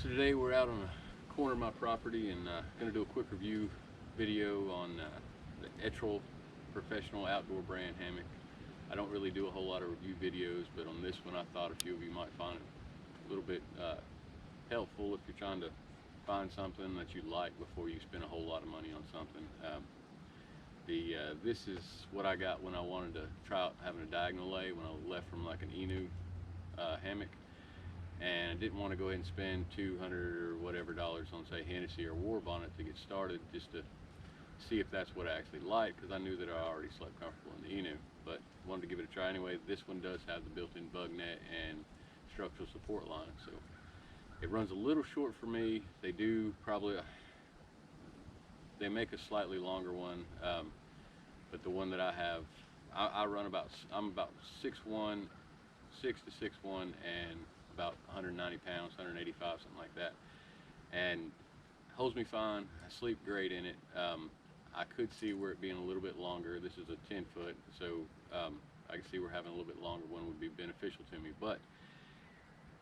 So today we're out on a corner of my property and going to do a quick review video on the Etrol Professional Outdoor Brand Hammock. I don't really do a whole lot of review videos, but on this one I thought a few of you might find it a little bit helpful if you're trying to find something that you like before you spend a whole lot of money on something. This is what I got when I wanted to try out having a diagonal lay when I left from like an Inu hammock. And I didn't want to go ahead and spend $200 or whatever dollars on, say, Hennessy or Warb on it to get started, just to see if that's what I actually like, because I knew that I already slept comfortable in the Inu, but wanted to give it a try anyway. This one does have the built-in bug net and structural support line, so it runs a little short for me. They do probably they make a slightly longer one, but the one that I have, I'm about 6'1", 6 to 6'1", and about 190 pounds, 185, something like that, and holds me fine. I sleep great in it. I could see where it being a little bit longer. This is a 10 foot, so I can see where having a little bit longer one would be beneficial to me, but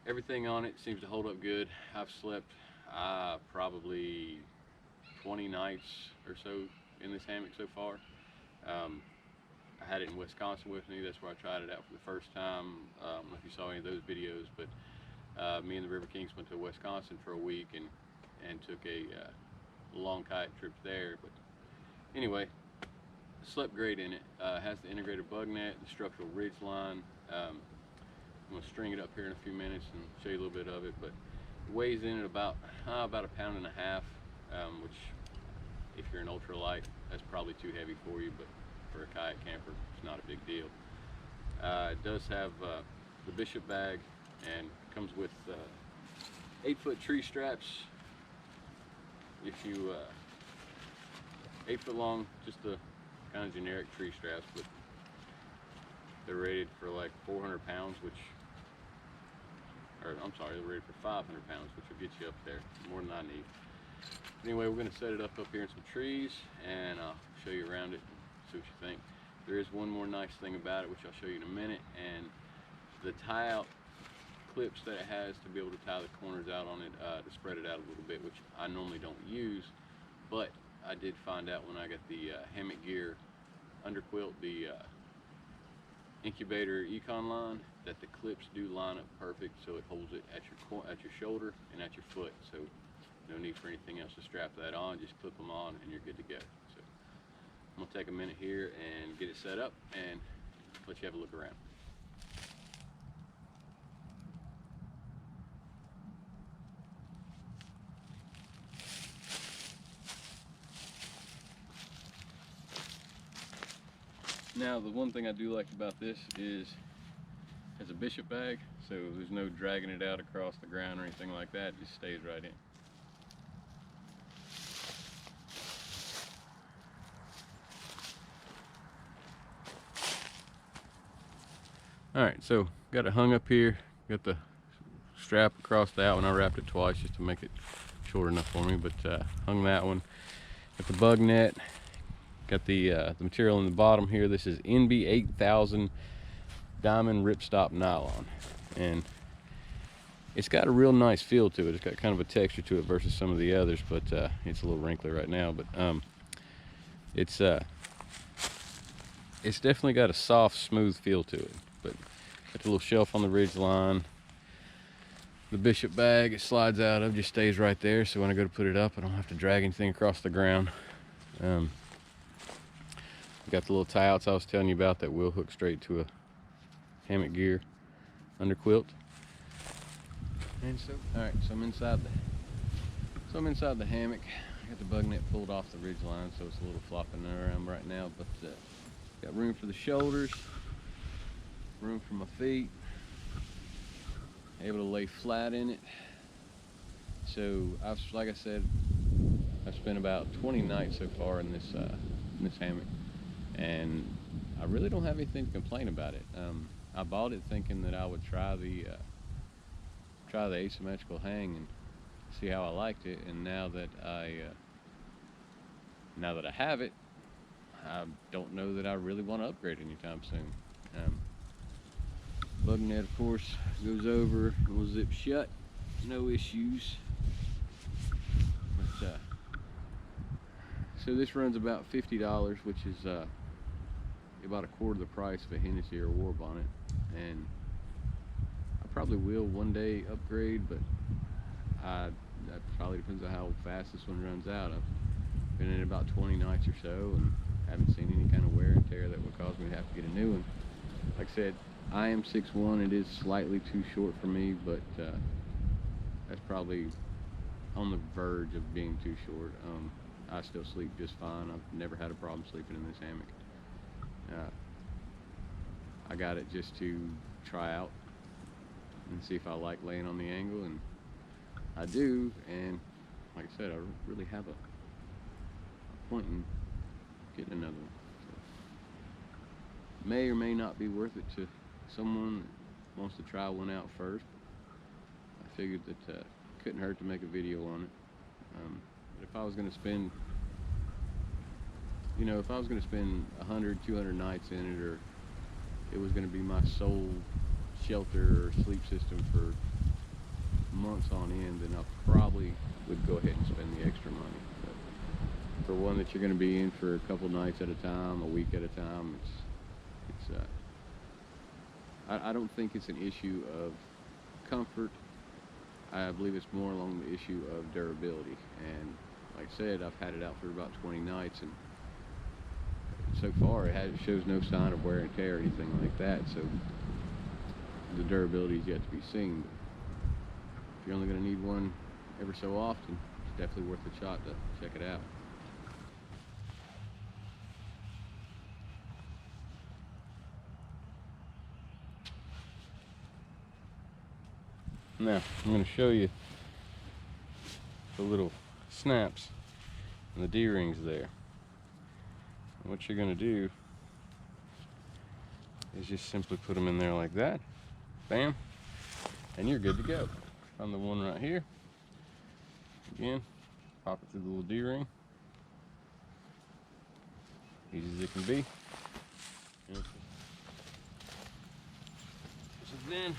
everything on it seems to hold up good. I've slept probably 20 nights or so in this hammock so far. I had it in Wisconsin with me. That's where I tried it out for the first time. I don't know if you saw any of those videos, but me and the River Kings went to Wisconsin for a week and took a long kayak trip there. But anyway, slept great in it. It has the integrated bug net, the structural ridge line. I'm going to string it up here in a few minutes and show you a little bit of it, but it weighs in at about 1.5 pounds, which if you're an ultralight, that's probably too heavy for you, but for a kayak camper, it's not a big deal. It does have the Bishop bag and comes with 8-foot tree straps. If you 8 foot long, just the kind of generic tree straps, but they're rated for like 400 pounds, they're rated for 500 pounds, which will get you up there, more than I need. Anyway, we're going to set it up here in some trees, and I'll show you around it and see what you think. There is one more nice thing about it, which I'll show you in a minute, and the tie-out clips that it has to be able to tie the corners out on it to spread it out a little bit, which I normally don't use, but I did find out when I got the hammock gear underquilt, the incubator econ line, that the clips do line up perfect, so it holds it at your shoulder and at your foot, so no need for anything else to strap that on. Just clip them on and you're good to go. So I'm gonna take a minute here and get it set up and let you have a look around. Now, the one thing I do like about this is it's a Bishop bag, so there's no dragging it out across the ground or anything like that. It just stays right in. Alright, so got it hung up here, got the strap across that one. I wrapped it twice just to make it short enough for me, but hung that one. Got the bug net, got the material in the bottom here. This is NB 8000 diamond ripstop nylon, and it's got a real nice feel to it. It's got kind of a texture to it versus some of the others, but it's a little wrinkly right now, but it's definitely got a soft, smooth feel to it. But got the little shelf on the ridge line. The Bishop bag, it slides out of, just stays right there, so when I go to put it up, I don't have to drag anything across the ground. Got the little tie-outs I was telling you about that will hook straight to a hammock gear underquilt. And so, all right, so I'm inside the hammock. I got the bug net pulled off the ridge line, so it's a little flopping around right now, but got room for the shoulders, room for my feet, able to lay flat in it. So like I said, I've spent about 20 nights so far in this hammock, and I really don't have anything to complain about it. I bought it thinking that I would try the asymmetrical hang and see how I liked it, and now that I have it, I don't know that I really want to upgrade anytime soon. Bug net, of course, goes over and will zip shut. no issues. But, so this runs about $50, which is about a quarter the price of a Hennessy or War Bonnet, and I probably will one day upgrade, but that probably depends on how fast this one runs out. I've been in about 20 nights or so and haven't seen any kind of wear and tear that would cause me to have to get a new one. Like I said, I am 6'1". It is slightly too short for me, but that's probably on the verge of being too short. I still sleep just fine. I've never had a problem sleeping in this hammock. I got it just to try out and see if I like laying on the angle, and I do, and like I said, I really have a point in getting another one. So, may or may not be worth it to someone that wants to try one out first. I figured that it couldn't hurt to make a video on it. But if I was going to spend, if I was going to spend 100, 200 nights in it, or it was going to be my sole shelter or sleep system for months on end, then I probably would go ahead and spend the extra money. But for one that you're going to be in for a couple nights at a time, a week at a time, I don't think it's an issue of comfort. I believe it's more along the issue of durability. And like I said, I've had it out for about 20 nights, and so far it shows no sign of wear and tear or anything like that. So the durability is yet to be seen. But if you're only going to need one ever so often, it's definitely worth a shot to check it out. Now, I'm going to show you the little snaps and the D-rings there. And what you're going to do is just simply put them in there like that. Bam. And you're good to go. On the one right here. Again, pop it through the little D-ring. Easy as it can be. So then,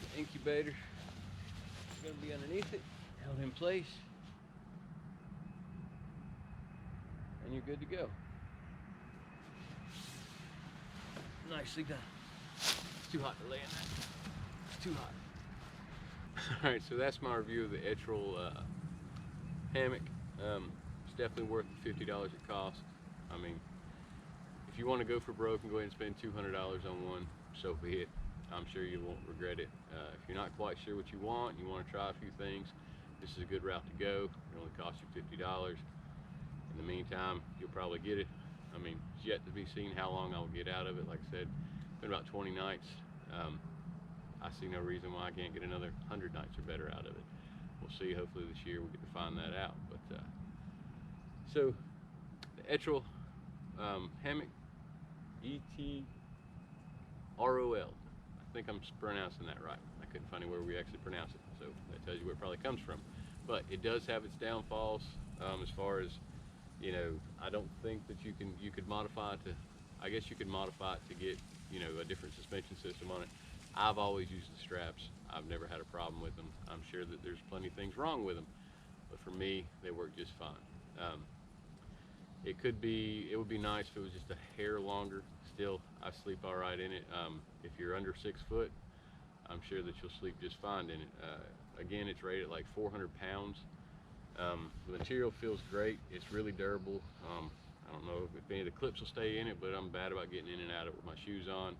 the incubator is going to be underneath it, held in place, and you're good to go. Nicely done. It's too hot to lay in that. It's too hot. Alright, so that's my review of the Etrol hammock. It's definitely worth the $50 it costs. I mean, if you want to go for broke and go ahead and spend $200 on one, so be it. I'm sure you won't regret it. If you're not quite sure what you want to try a few things, this is a good route to go. It only costs you $50. In the meantime, you'll probably get it. I mean, it's yet to be seen how long I'll get out of it. Like I said, it's been about 20 nights. I see no reason why I can't get another 100 nights or better out of it. We'll see. Hopefully this year we'll get to find that out. But so the Etrol hammock, E-T-R-O-L. I think I'm pronouncing that right. I couldn't find anywhere we actually pronounce it, so that tells you where it probably comes from. But it does have its downfalls. As far as, I don't think that you could modify it to, I guess you could modify it to get, a different suspension system on it. I've always used the straps. I've never had a problem with them. I'm sure that there's plenty of things wrong with them, but for me, they work just fine. It would be nice if it was just a hair longer. Still, I sleep all right in it. If you're under 6 foot, I'm sure that you'll sleep just fine in it. Again, it's rated like 400 pounds. The material feels great. It's really durable. I don't know if any of the clips will stay in it, but I'm bad about getting in and out of it with my shoes on.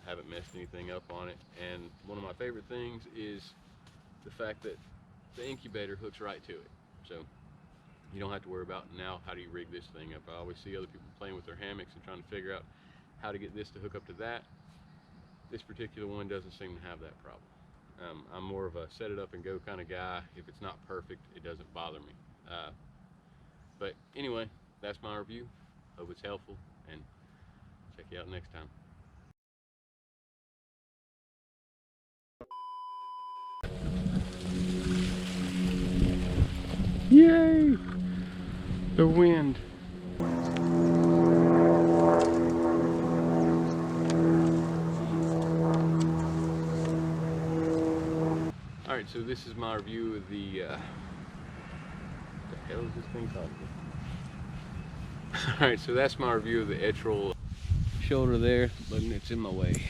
Haven't messed anything up on it. And one of my favorite things is the fact that the incubator hooks right to it. So you don't have to worry about now how do you rig this thing up. I always see other people playing with their hammocks and trying to figure out how to get this to hook up to that. This particular one doesn't seem to have that problem. I'm more of a set it up and go kind of guy. If it's not perfect, it doesn't bother me. But anyway, that's my review. Hope it's helpful, and check you out next time. Yay! The wind. Alright, so this is my review of the what the hell is this thing called? Alright, so that's my review of the Etrol shoulder there, but it's in my way.